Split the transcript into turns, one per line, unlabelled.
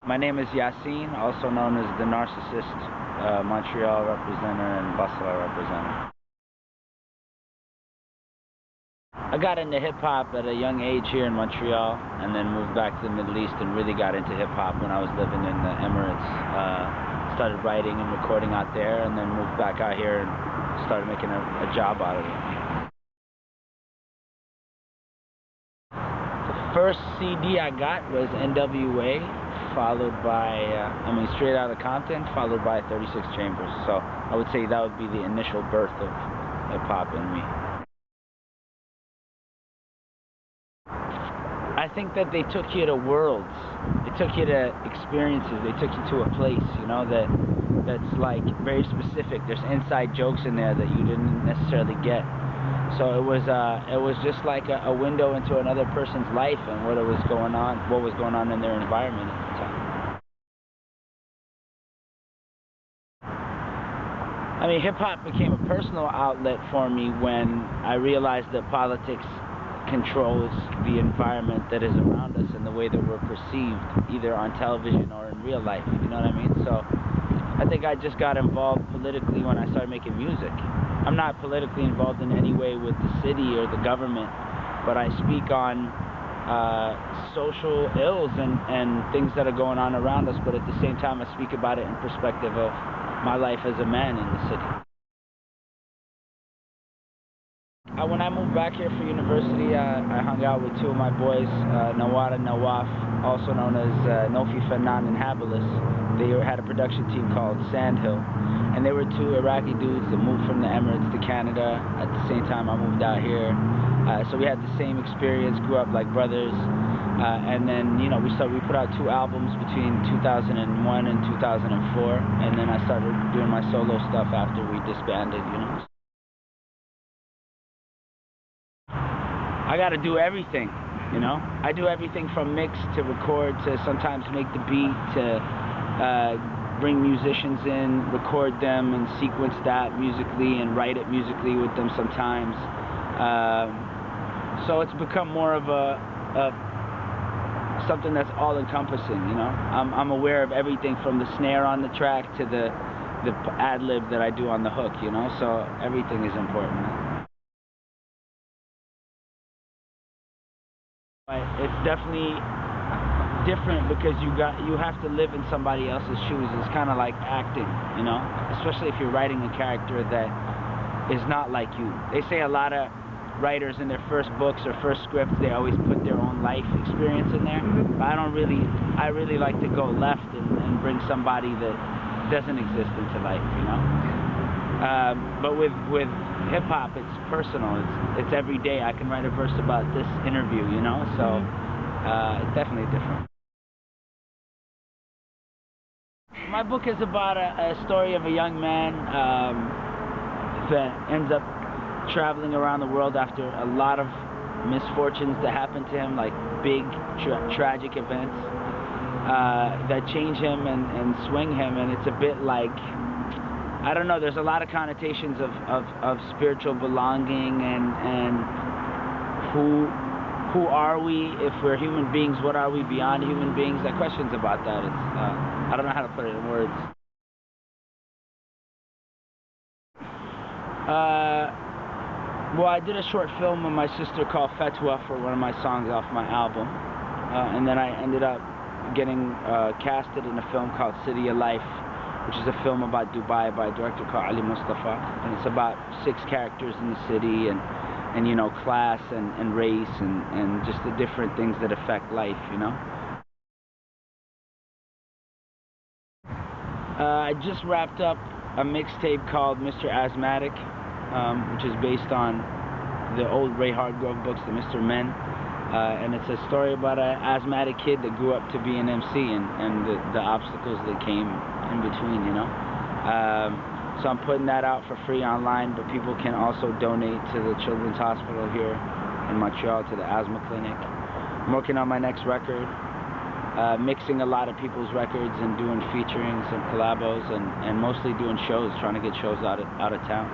My name is Yassine, also known as the Narcicyst, Montreal representative and Basel representative. I got into hip-hop at a young age here in Montreal, and then moved back to the Middle East and really got into hip-hop when I was living in the Emirates. Started writing and recording out there, and then moved back out here and started making a job out of it. The first CD I got was NWA, followed by, Straight Outta Compton, followed by 36 Chambers. So I would say that would be the initial birth of hip-hop in me. I think that they took you to worlds. They took you to experiences. They took you to a place, that's like very specific. There's inside jokes in there that you didn't necessarily get. So it was just like a window into another person's life and what was going on in their environment at the time. Hip-hop became a personal outlet for me when I realized that politics controls the environment that is around us and the way that we're perceived, either on television or in real life, you know what I mean? So I think I just got involved politically when I started making music. I'm not politically involved in any way with the city or the government, but I speak on social ills and things that are going on around us, but at the same time I speak about it in perspective of my life as a man in the city. When I moved back here for university, I hung out with two of my boys, Nawad and Nawaf, also known as Nofi Fanan and Habilis. They had a production team called Sandhill, and they were two Iraqi dudes that moved from the Emirates to Canada at the same time I moved out here. So we had the same experience, grew up like brothers, and then we put out 2 albums between 2001 and 2004, and then I started doing my solo stuff after we disbanded, I gotta do everything, I do everything from mix to record to sometimes make the beat to bring musicians in, record them and sequence that musically and write it musically with them sometimes. So it's become more of something that's all-encompassing, I'm aware of everything from the snare on the track to the ad-lib that I do on the hook, so everything is important. It's definitely different because you have to live in somebody else's shoes. It's kind of like acting, especially if you're writing a character that is not like you. They say a lot of writers in their first books or first scripts, they always put their own life experience in there. But I really like to go left and bring somebody that doesn't exist into life, But with hip-hop, it's personal. It's every day. I can write a verse about this interview, So it's definitely different. My book is about a story of a young man that ends up traveling around the world after a lot of misfortunes that happen to him, like big tragic events that change him and swing him, and it's a bit like, I don't know, there's a lot of connotations of spiritual belonging and who are we if we're human beings? What are we beyond human beings? Like questions about that. I don't know how to put it in words. Well, I did a short film with my sister called Fatwa for one of my songs off my album, and then I ended up getting casted in a film called City of Life, which is a film about Dubai by a director called Ali Mustafa, and it's about 6 characters in the city and class and race and just the different things that affect life, I just wrapped up a mixtape called Mr. Asthmatic, which is based on the old Ray Hargrove books, the Mr. Men, and it's a story about an asthmatic kid that grew up to be an MC and the obstacles that came in between, So I'm putting that out for free online, but people can also donate to the Children's Hospital here in Montreal, to the asthma clinic. I'm working on my next record, mixing a lot of people's records and doing featuring some collabos and mostly doing shows, trying to get shows out of town,